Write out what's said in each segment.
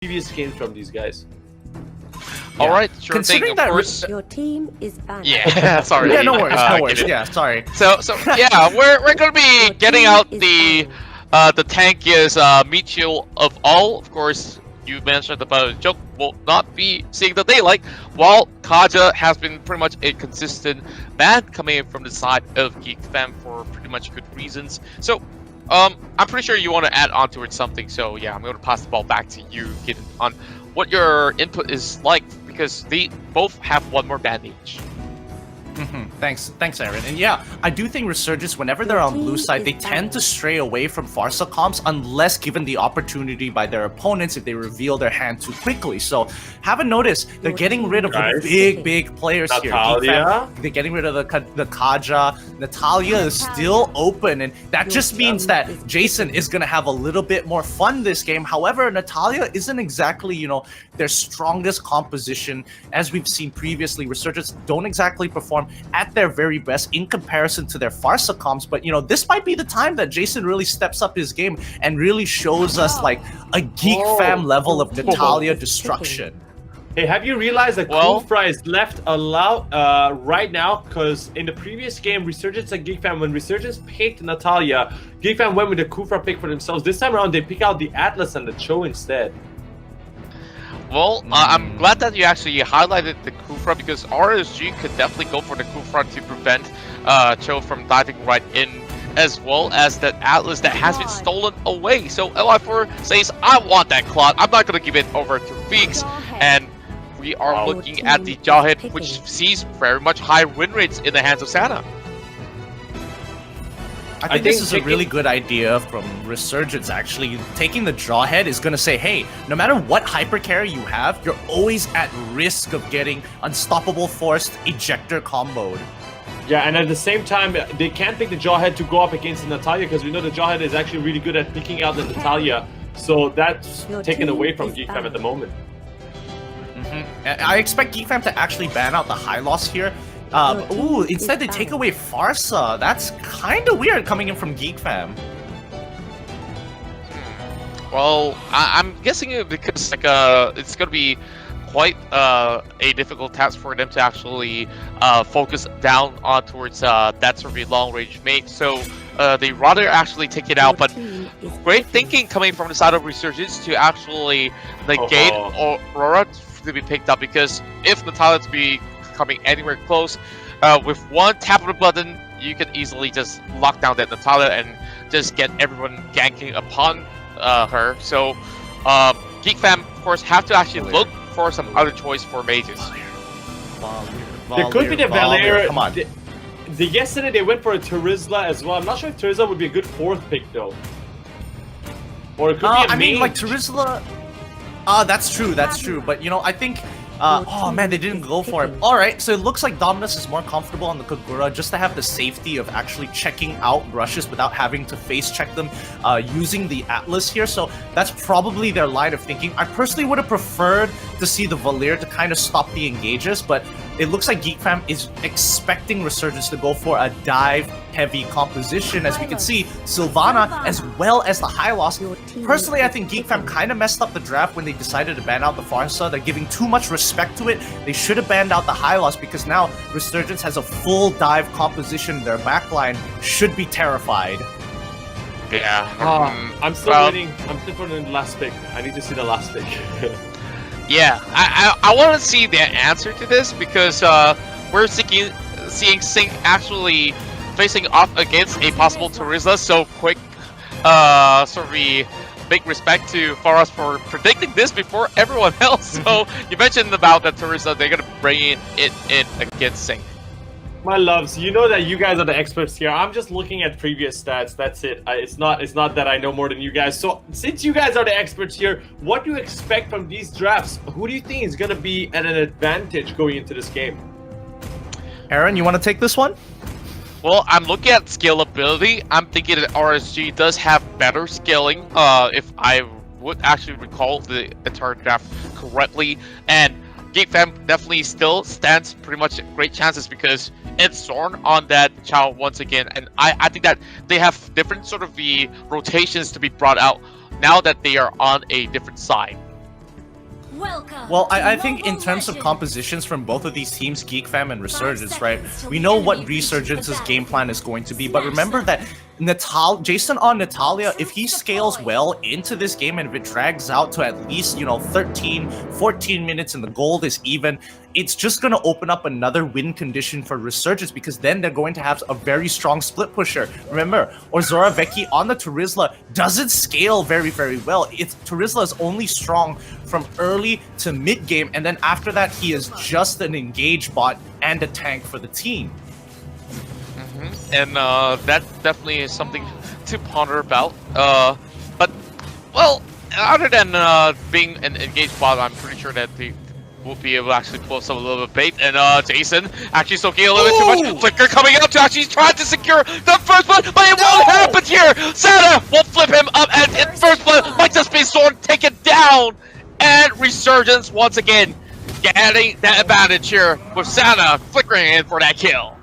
previous games from these guys. All right, sure Considering thing. that Of course. Your team is banned. Yeah, sorry. Yeah, no worries, no get worries. it. Yeah, sorry. So yeah, we're gonna be getting out the tankiest meat shield of all. Of course, you mentioned about Joke will not be seeing the daylight, while Kaja has been pretty much a consistent ban coming in from the side of GEEK Fam for pretty much good reasons. So I'm pretty sure you want to add on to it something. So yeah, I'm gonna pass the ball back to you, Gideon, on what your input is like, because they both have one more ban each. Thanks, Aaron. And yeah, I do think Resurgence, whenever they're on blue side, they tend to stray away from Farsa comps unless given the opportunity by their opponents if they reveal their hand too quickly. So haven't noticed they're getting rid of the big players here. Natalia. They're getting rid of the Kaja. Natalia is still open, and that just means that Jason is gonna have a little bit more fun this game. However, Natalia isn't exactly, you know, their strongest composition. As we've seen previously, Resurgence don't exactly perform at their very best in comparison to their Farsa comps, but you know, this might be the time that Jason really steps up his game and really shows us like a GEEK Fam level of Natalia destruction. Hey, have you realized that Kufra is left allowed right now? Because in the previous game, Resurgence and GEEK Fam, when Resurgence picked Natalia, GEEK Fam went with the Kufra pick for themselves. This time around, they pick out the Atlas and the Cho instead. Well, I'm glad that you actually highlighted the Kufra, because RSG could definitely go for the Kufra to prevent Cho from diving right in, as well as that Atlas that has been stolen away. So LI4 says, I want that Cloud. I'm not going to give it over to Feeks. And we are looking at the Jawhead, which sees very much high win rates in the hands of Santa. I think this is a really good idea from Resurgence, actually. Taking the Jawhead is going to say, hey, no matter what hypercarry you have, you're always at risk of getting Unstoppable Forced Ejector comboed. Yeah, and at the same time, they can't pick the Jawhead to go up against the Natalia, because we know the Jawhead is actually really good at picking out the Natalia. So that's taken away from GEEK Fam at the moment. I expect GEEK Fam to actually ban out the high loss here. Instead they take away Farsa. That's kind of weird coming in from GEEK Fam. Well, I'm guessing it because like it's gonna be quite a difficult task for them to actually focus down on towards that sort of long range mate. So they rather actually take it out. But great thinking coming from the side of Resurgence to actually negate Aurora to be picked up, because if Natalia to be coming anywhere close, with one tap of the button, you can easily just lock down that Natalia and just get everyone ganking upon her. So GEEK Fam, of course, have to actually look for some other choice for mages. There could be the Valier. Come on. Yesterday they went for a Terizla as well. I'm not sure if Terizla would be a good fourth pick though. Or it could be a I mean, main. like Terizla. That's true. But you know, I think. Oh man, they didn't go for it. Alright, so it looks like Dominus is more comfortable on the Kagura just to have the safety of actually checking out rushes without having to face check them using the Atlas here. So that's probably their line of thinking. I personally would have preferred to see the Valier to kind of stop the engages, but it looks like GEEK Fam is expecting Resurgence to go for a dive-heavy composition. As we can see, Sylvana as well as the high loss. Personally, I think GEEK Fam kind of messed up the draft when they decided to ban out the Farsa. They're giving too much respect to it. They should have banned out the high loss, because now Resurgence has a full dive composition. Their backline should be terrified. Yeah. I'm still waiting. I'm still for the last pick. I need to see the last pick. Yeah, I want to see the answer to this, because we're seeing Sync actually facing off against a possible Terizla so quick. Sort of a big respect to Faraz for predicting this before everyone else. So you mentioned about that Terizla, they're gonna bring it in against Sync. My loves, you know that you guys are the experts here. I'm just looking at previous stats. That's it. It's not that I know more than you guys. So since you guys are the experts here, what do you expect from these drafts? Who do you think is gonna be at an advantage going into this game? Aaron, you want to take this one? Well, I'm looking at scalability. I'm thinking that RSG does have better scaling, if I would actually recall the entire draft correctly. And GEEK Fam definitely still stands pretty much great chances, because it's Zorn on that Chow once again. And I think that they have different sort of the rotations to be brought out now that they are on a different side. Well, I think in terms of compositions from both of these teams, GEEK Fam and Resurgence, right? We know what Resurgence's game plan is going to be, but remember that Jason on Natalia, if he scales well into this game and if it drags out to at least, 13, 14 minutes and the gold is even, it's just going to open up another win condition for Resurgence because then they're going to have a very strong split pusher. Remember, Ozora Vecchi on the Turizla doesn't scale very, very well. Turizla is only strong from early to mid game, and then after that, he is just an engage bot and a tank for the team. And that definitely is something to ponder about. But, well, other than being an engaged bot, I'm pretty sure that they will be able to actually pull some a little bit of bait. And Jason actually soaking a little bit too much. Flicker coming out to actually try to secure the first blood, but it won't happen here. Sana will flip him up, and in first blood might just be Sword taken down. And Resurgence once again getting that advantage here with Sana flickering in for that kill.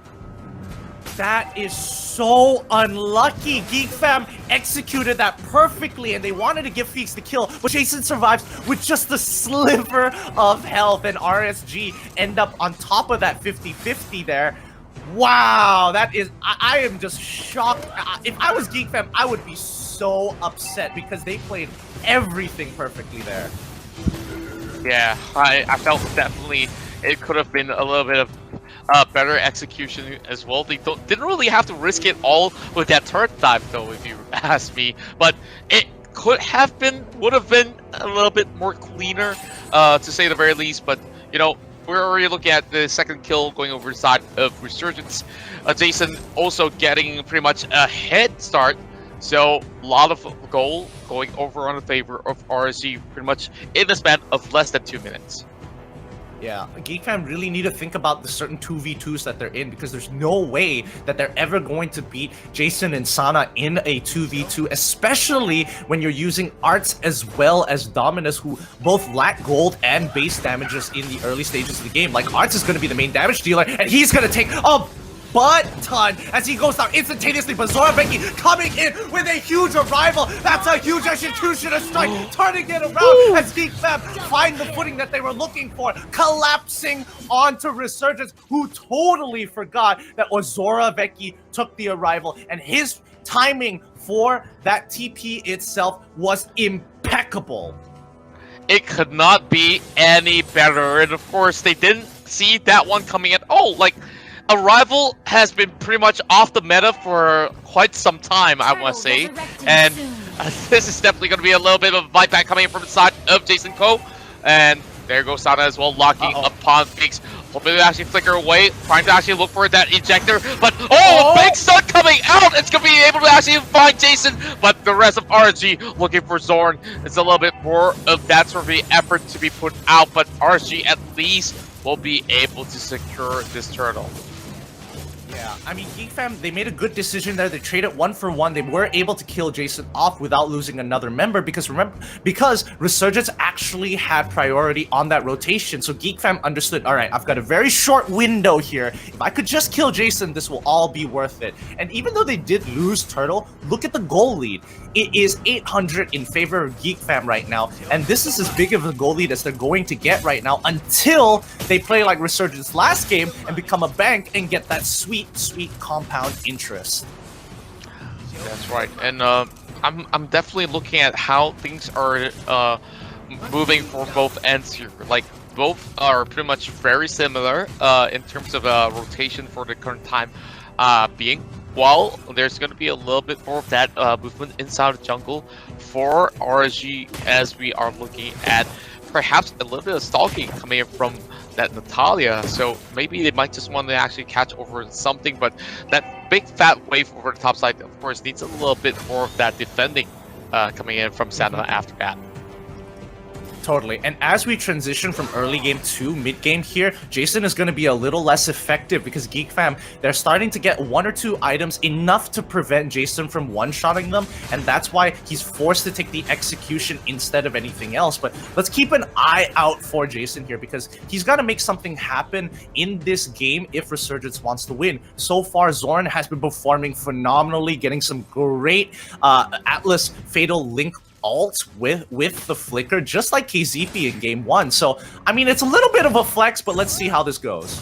That is so unlucky. GEEK Fam executed that perfectly, and they wanted to give Feeks the kill, but Jason survives with just a sliver of health, and RSG end up on top of that 50-50 there. Wow, that is... I am just shocked. If I was GEEK Fam, I would be so upset because they played everything perfectly there. Yeah, I felt definitely it could have been a little bit of better execution as well. They didn't really have to risk it all with that turret dive, though, if you ask me. But it would have been a little bit more cleaner, to say the very least. But we're already looking at the second kill going over the side of Resurgence. Jason also getting pretty much a head start. So a lot of goal going over on the favor of RSG pretty much in the span of less than 2 minutes. Yeah, GEEK Fam really need to think about the certain 2v2s that they're in because there's no way that they're ever going to beat Jason and Sana in a 2v2, especially when you're using Arts as well as Dominus, who both lack gold and base damages in the early stages of the game. Like, Arts is going to be the main damage dealer, and he's going to take a butt ton as he goes down instantaneously, but Zora Vecchi coming in with a huge arrival. That's a huge executioner strike, turning it around as GEEK Fam find the footing that they were looking for, collapsing onto Resurgence, who totally forgot that Ozora Vecchi took the arrival, and his timing for that TP itself was impeccable. It could not be any better, and of course they didn't see that one coming at all. Like, Arrival has been pretty much off the meta for quite some time, I want to say. And this is definitely going to be a little bit of a bite back coming in from the side of Jason Ko. And there goes Sana as well, locking upon Feeks. Hoping to actually flicker away, trying to actually look for that ejector. But, big stun coming out! It's going to be able to actually find Jason. But the rest of RSG looking for Zorn. It's a little bit more of that sort of the effort to be put out. But RSG at least will be able to secure this turtle. Yeah, I mean, GEEK Fam, they made a good decision there. They traded 1-for-1. They were able to kill Jason off without losing another member because Resurgence actually had priority on that rotation. So GEEK Fam understood, all right, I've got a very short window here. If I could just kill Jason, this will all be worth it. And even though they did lose Turtle, look at the goal lead. It is 800 in favor of GEEK Fam right now. And this is as big of a goal lead as they're going to get right now until they play like Resurgence last game and become a bank and get that sweet compound interest. That's right, and I'm definitely looking at how things are moving for both ends here. Like, both are pretty much very similar in terms of rotation for the current time being. While there's going to be a little bit more of that movement inside the jungle for RSG, as we are looking at perhaps a little bit of stalking coming in from that Natalia, so maybe they might just want to actually catch over something, but that big fat wave over the top side, of course, needs a little bit more of that defending coming in from Sana after that. Totally. And as we transition from early game to mid game here, Jason is going to be a little less effective because GEEK Fam, they're starting to get 1 or 2 items enough to prevent Jason from one-shotting them, and that's why he's forced to take the execution instead of anything else. But let's keep an eye out for Jason here because he's got to make something happen in this game if Resurgence wants to win. So far, Zorn has been performing phenomenally, getting some great Atlas Fatal Link ult with the flicker, just like KZP in game 1. So, I mean, it's a little bit of a flex, but let's see how this goes.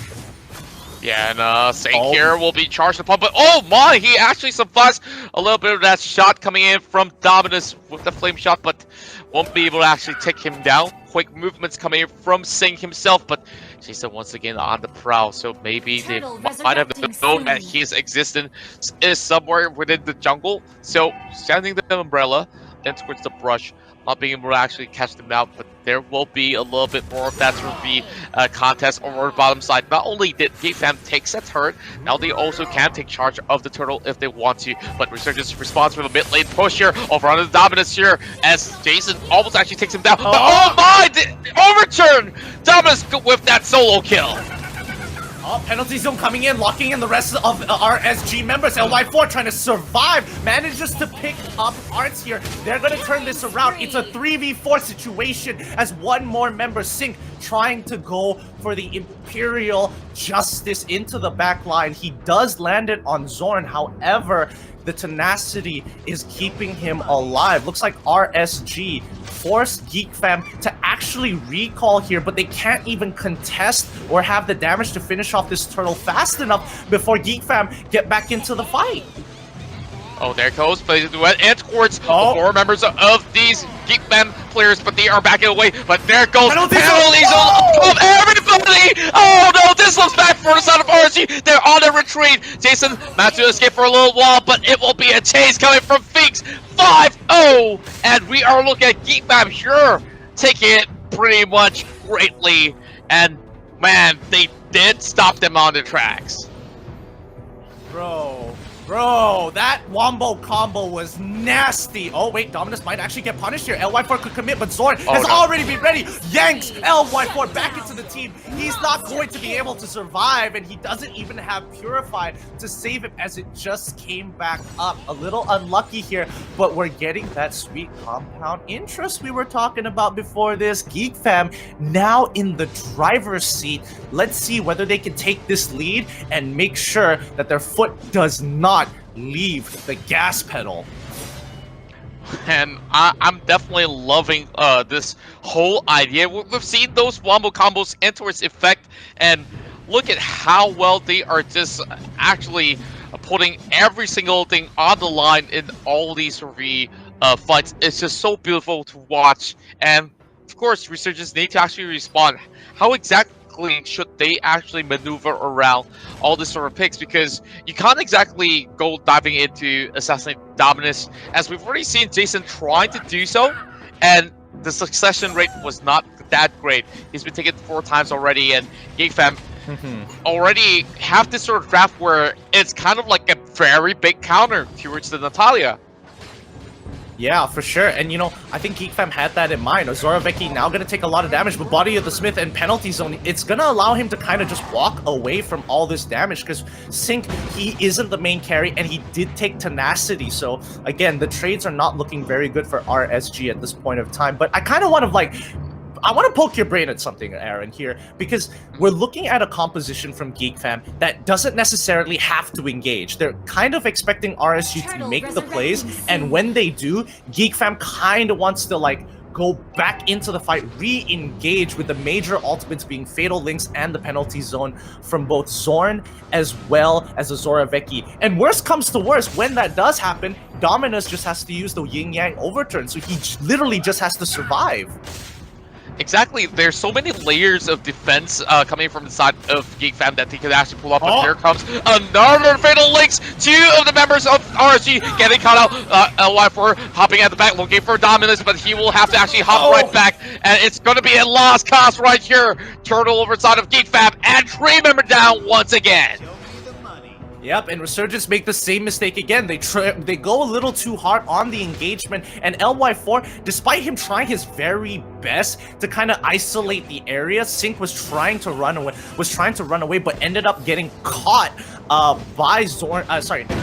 Yeah, and Saint here will be charged upon, but oh my, he actually survives a little bit of that shot coming in from Dominus with the flame shot, but won't be able to actually take him down. Quick movements coming in from Saint himself, but Jason once again on the prowl, so maybe they might have known that his existence is somewhere within the jungle. So sending the umbrella then towards the brush, not being able to actually catch them out, but there will be a little bit more of that sort of contest over the bottom side. Not only did GFAM take that turret, now they also can take charge of the turtle if they want to, but Resurgence responds with a mid lane push here over on the Dominus here as Jason almost actually takes him down. But oh my, the overturn! Dominus with that solo kill. Oh, penalty zone coming in, locking in the rest of RSG members. LY4 trying to survive, manages to pick up Arts here. They're going to turn this around. It's a 3v4 situation as one more member, Sync, trying to go for the Imperial Justice into the back line. He does land it on Zorn, however, the tenacity is keeping him alive. Looks like RSG forced GeekFam to actually recall here, but they can't even contest or have the damage to finish off this turtle fast enough before GeekFam get back into the fight. Oh, there goes, but and towards the 4 members of these GeekFam players, but they are backing away. But there goes penalty zone of everybody! Oh no, this looks bad for the side of RSG. They're on a retreat. Jason managed to escape for a little while, but it will be a chase coming from Finks. 5-0, and we are looking at GeekFam here taking it pretty much greatly. And man, they did stop them on their tracks. Bro, that wombo combo was nasty. Oh, wait, Dominus might actually get punished here. LY4 could commit, but Zorn has already been ready. Yanks LY4 back into the team. He's not going to be able to survive, and he doesn't even have Purify to save him as it just came back up. A little unlucky here, but we're getting that sweet compound interest we were talking about before this. GeekFam now in the driver's seat. Let's see whether they can take this lead and make sure that their foot does not leave the gas pedal. And I'm definitely loving this whole idea. We've seen those wombo combos enter its effect, and look at how well they are just actually putting every single thing on the line in all these fights. It's just so beautiful to watch, and of course Resurgence need to actually respond. How exactly should they actually maneuver around all this sort of picks, because you can't exactly go diving into assassinate Dominus, as we've already seen Jason trying to do so, and the succession rate was not that great. He's been taken 4 times already, and GeekFam already have this sort of draft where it's kind of like a very big counter towards the Natalia. Yeah, for sure. And you know, I think GeekFam had that in mind. Zoraveki now going to take a lot of damage, but Body of the Smith and Penalty Zone, it's going to allow him to kind of just walk away from all this damage, because Sync, he isn't the main carry, and he did take Tenacity. So again, the trades are not looking very good for RSG at this point of time. But I kind of want to I want to poke your brain at something, Aaron, here, because we're looking at a composition from GeekFam that doesn't necessarily have to engage. They're kind of expecting RSG to make the plays, and when they do, GeekFam kind of wants to, like, go back into the fight, re-engage with the major ultimates being Fatal Links and the Penalty Zone from both Zorn as well as the Zoraveki. And worst comes to worst, when that does happen, Dominus just has to use the Yin-Yang Overturn, so he literally just has to survive. Exactly, there's so many layers of defense coming from the side of GeekFam that they could actually pull off, but here comes another Fatal Links! 2 of the members of RSG getting caught out. LY4 hopping at the back, looking for Dominus, but he will have to actually hop right back, and it's going to be a lost cause right here. Turtle over side of GeekFam, and 3 member down once again. Yep, and Resurgence make the same mistake again. They go a little too hard on the engagement, and LY4, despite him trying his very best to kind of isolate the area, Sync was trying to run away, but ended up getting caught by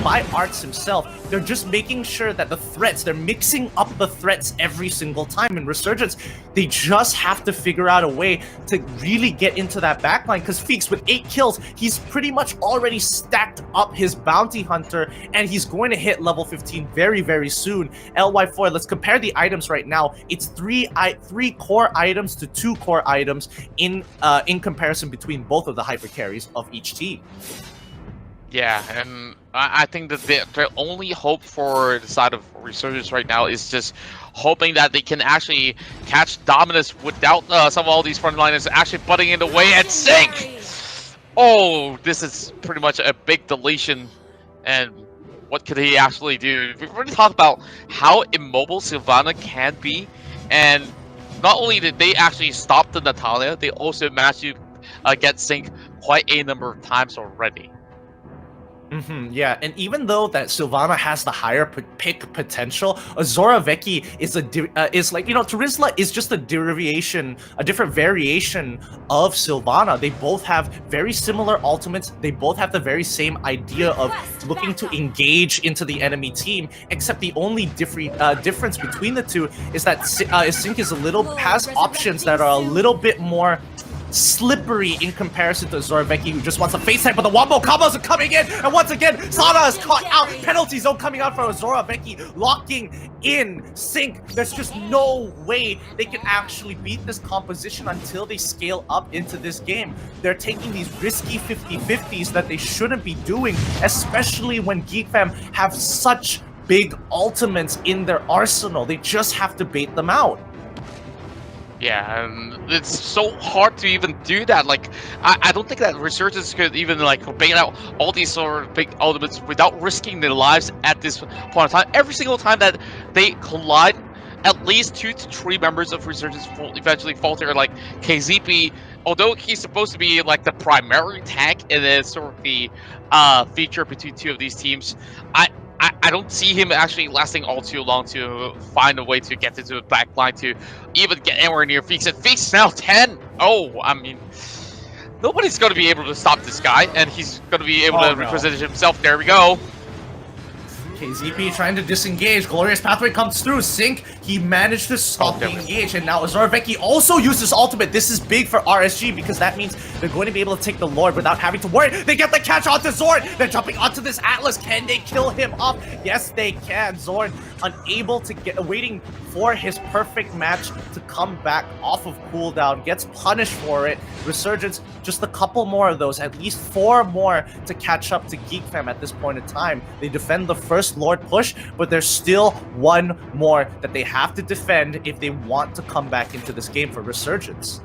by Arts himself. They're just making sure that the threats, they're mixing up the threats every single time. In Resurgence, they just have to figure out a way to really get into that backline, because Feeks, with 8 kills, he's pretty much already stacked up his bounty hunter, and he's going to hit level 15 very, very soon. LY4, let's compare the items right now. It's 3 core items to 2 core items in comparison between both of the hyper carries of each team. Yeah, and I think that their only hope for the side of Resurgence right now is just hoping that they can actually catch Dominus without some of all these frontliners actually butting in the way and sink! Oh, this is pretty much a big deletion, and what could he actually do? We've already talked about how immobile Sylvana can be, and not only did they actually stop the Natalia, they also managed to get Sync quite a number of times already. Yeah, and even though that Sylvana has the higher pick potential, Azora Vecchi is like, you know, Terizla is just a different variation of Sylvana. They both have very similar ultimates. They both have the very same idea of looking to engage into the enemy team, except the only difference between the two is that Sync has options that are a little bit more slippery in comparison to Azora Vecchi, who just wants a face tag, but the wombo combos are coming in, and once again, Sana is caught out. Penalty zone coming out for Azora Vecchi, locking in Sync. There's just no way they can actually beat this composition until they scale up into this game. They're taking these risky 50-50s that they shouldn't be doing, especially when GEEK fam have such big ultimates in their arsenal. They just have to bait them out. Yeah, and it's so hard to even do that. Like, I don't think that Resurgence could even, like, bait out all these sort of big ultimates without risking their lives at this point in time. Every single time that they collide, at least 2 to 3 members of Resurgence will eventually falter. Like, KZP, although he's supposed to be, like, the primary tank and then sort of the feature between 2 of these teams, I don't see him actually lasting all too long to find a way to get into the back line to even get anywhere near Feeks. And Feeks is now 10! Oh, I mean, nobody's going to be able to stop this guy, and he's going to be able to reposition himself. There we go. KZP trying to disengage. Glorious Pathway comes through. Sync, he managed to stop the engage, and now Azora Vecchi also uses ultimate. This is big for RSG because that means they're going to be able to take the Lord without having to worry. They get the catch onto Zorn. They're jumping onto this Atlas. Can they kill him off? Yes, they can. Zorn unable to get, waiting for his perfect match to come back off of cooldown, gets punished for it. Resurgence, just a couple more of those, at least 4 more to catch up to GEEK fam at this point in time. They defend the first Lord push, but there's still 1 more that they have to defend if they want to come back into this game for Resurgence.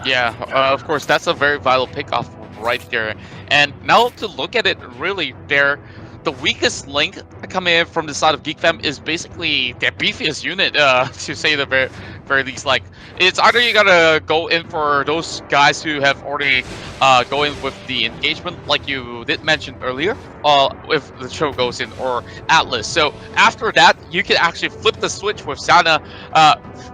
Yeah, of course, that's a very vital pickoff right there. And now to look at it, really, the weakest link coming in from the side of GEEK fam is basically their beefiest unit, to say the very least. Like, it's either you gotta go in for those guys who have already go in with the engagement, like you did mention earlier, if the show goes in, or Atlas. So after that, you can actually flip the switch with Sana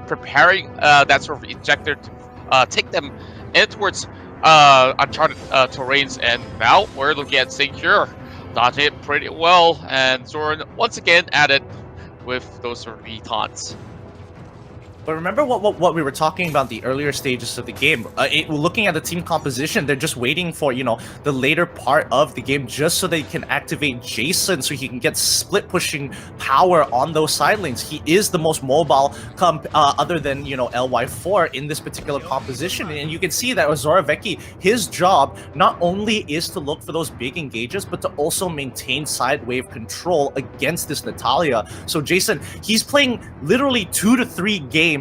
preparing that sort of injector to take them in towards uncharted terrains. And now we're looking at Secure. Dodging it pretty well, and Zorn once again at it with those sort of taunts. But remember what we were talking about the earlier stages of the game. Looking at the team composition, they're just waiting for, you know, the later part of the game just so they can activate Jason so he can get split pushing power on those side lanes. He is the most mobile other than, you know, LY4 in this particular composition. And you can see that Azora Vecchi, his job not only is to look for those big engages, but to also maintain side wave control against this Natalia. So Jason, he's playing literally 2 to 3 games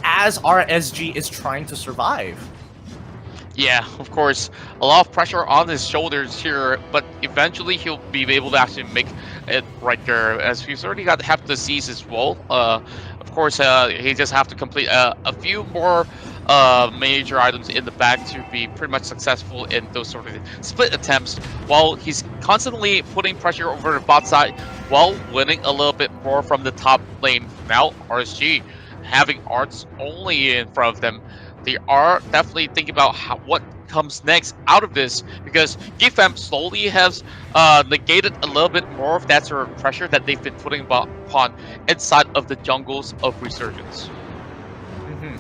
as RSG is trying to survive. Yeah, of course, a lot of pressure on his shoulders here, but eventually he'll be able to actually make it right there, as he's already got half the C's as well. Of course, he just have to complete a few more major items in the back to be pretty much successful in those sort of split attempts, while he's constantly putting pressure over the bot side while winning a little bit more from the top lane. Now, RSG having Arts only in front of them, they are definitely thinking about what comes next out of this, because GEEK Fam slowly has negated a little bit more of that sort of pressure that they've been putting upon inside of the jungles of Resurgence.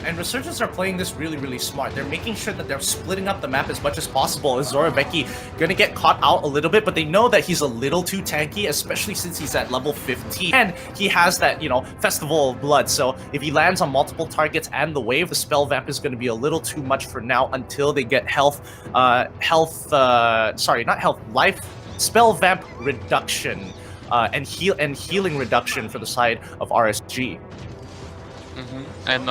And Resurgence are playing this really, really smart. They're making sure that they're splitting up the map as much as possible. Zoraveki gonna get caught out a little bit, but they know that he's a little too tanky, especially since he's at level 15. And he has that, you know, Festival of Blood. So if he lands on multiple targets and the wave, the spell vamp is gonna be a little too much for now until they get life spell vamp reduction and healing reduction for the side of RSG. And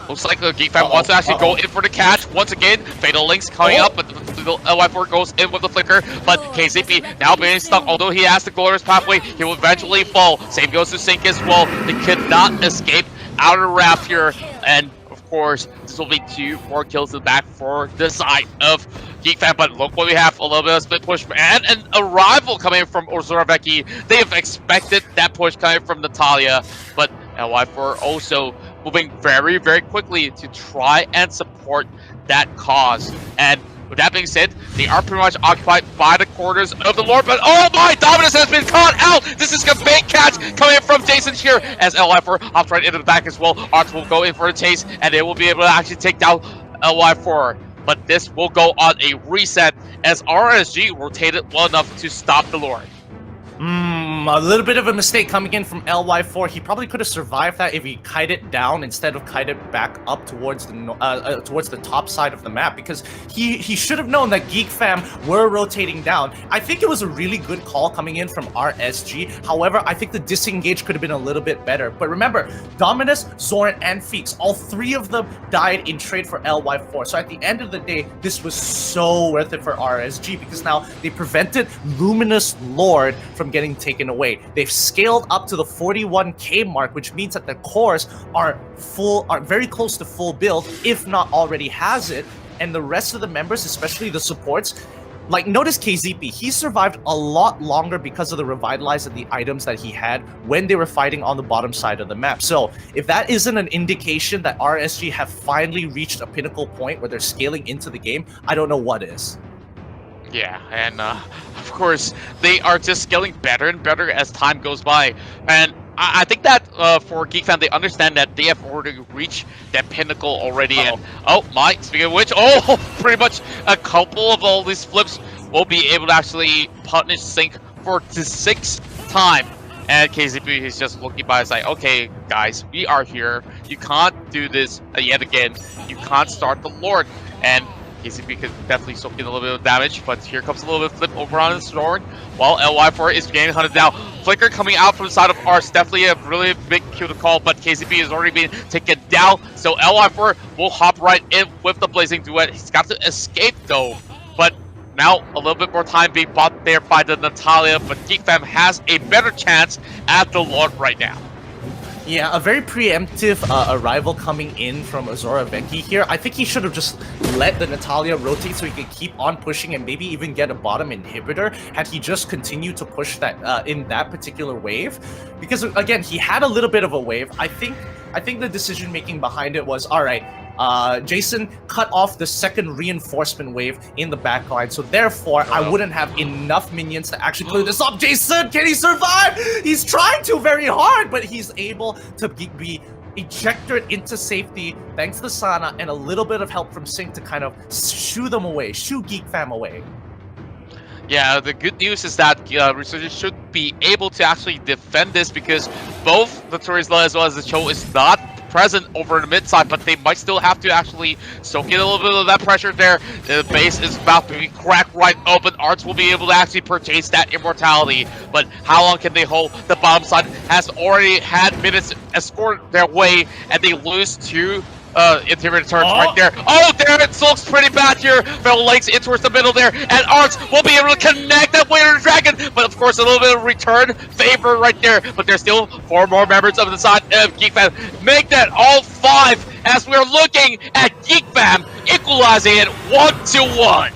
looks like the GEEK Fam wants to actually go in for the catch once again. Fatal Links coming up, but the LY4 goes in with the flicker. But KZP now being stuck, although he has the glorious pathway, he will eventually fall. Same goes to Sync as well. They could not escape out of the raft here. And of course, this will be 2 more kills in the back for the side of GEEK Fam. But look what we have, a little bit of split push and an arrival coming from Zoraveki. They have expected that push coming from Natalia, but LY4 also moving very, very quickly to try and support that cause. And with that being said, they are pretty much occupied by the quarters of the Lord, but oh my, Dominus has been caught out! This is a big catch coming from Jason here as LY4 hops right into the back as well. Arts will go in for a chase, and they will be able to actually take down LY4. But this will go on a reset as RSG rotated well enough to stop the Lord. A little bit of a mistake coming in from LY4. He probably could have survived that if he kited down instead of kited back up towards the top side of the map, because he should have known that GEEK Fam were rotating down. I think it was a really good call coming in from RSG. However, I think the disengage could have been a little bit better. But remember, Dominus, Zoran, and Feeks, all 3 of them died in trade for LY4. So at the end of the day, this was so worth it for RSG, because now they prevented Luminous Lord from getting taken away. They've scaled up to the 41k mark, which means that their cores are very close to full build, if not already has it. And the rest of the members, especially the supports, like notice KZP, he survived a lot longer because of the revitalize and the items that he had when they were fighting on the bottom side of the map. So if that isn't an indication that RSG have finally reached a pinnacle point where they're scaling into the game, I don't know what is. Yeah, and of course, they are just scaling better and better as time goes by. And I think that for GEEK Fam, they understand that they have already reached that pinnacle already. And oh my, speaking of which, pretty much a couple of all these flips will be able to actually punish Sync for the 6th time. And KZP is just looking by and like, okay, guys, we are here. You can't do this yet again. You can't start the Lord. And KCP could definitely soak in a little bit of damage, but here comes a little bit of flip over on the sword while LY4 is getting hunted down. Flicker coming out from the side of Ars, definitely a really big kill to call, but KCP has already been taken down, so LY4 will hop right in with the Blazing Duet. He's got to escape though, but now a little bit more time being bought there by the Natalia, but GEEK Fam has a better chance at the Lord right now. Yeah, a very preemptive arrival coming in from Zoraveki here. I think he should have just let the Natalia rotate so he could keep on pushing and maybe even get a bottom inhibitor had he just continued to push that in that particular wave. Because again, he had a little bit of a wave. I think the decision making behind it was, all right, Jason cut off the second reinforcement wave in the backline, so therefore I wouldn't have enough minions to actually clear this up. Jason, can he survive? He's trying to very hard, but he's able to be ejected into safety thanks to Sana and a little bit of help from Sync to kind of shoo them away, shoo GEEK Fam away. Yeah, the good news is that Resurgence should be able to actually defend this, because both the Turisla as well as the Cho is not present over the mid side, but they might still have to actually soak in a little bit of that pressure there. The base is about to be cracked right open. Arts will be able to actually purchase that immortality, but how long can they hold? The bottom side has already had minutes escort their way, and they lose to interior turns right there. Oh, damn it, looks pretty bad here. Fell Lakes in towards the middle there, and Arts will be able to connect that Waiter Dragon, but of course a little bit of return favor right there, but there's still 4 more members of the side of GEEK Fam. Make that all 5 as we're looking at GEEK Fam equalizing it 1-1.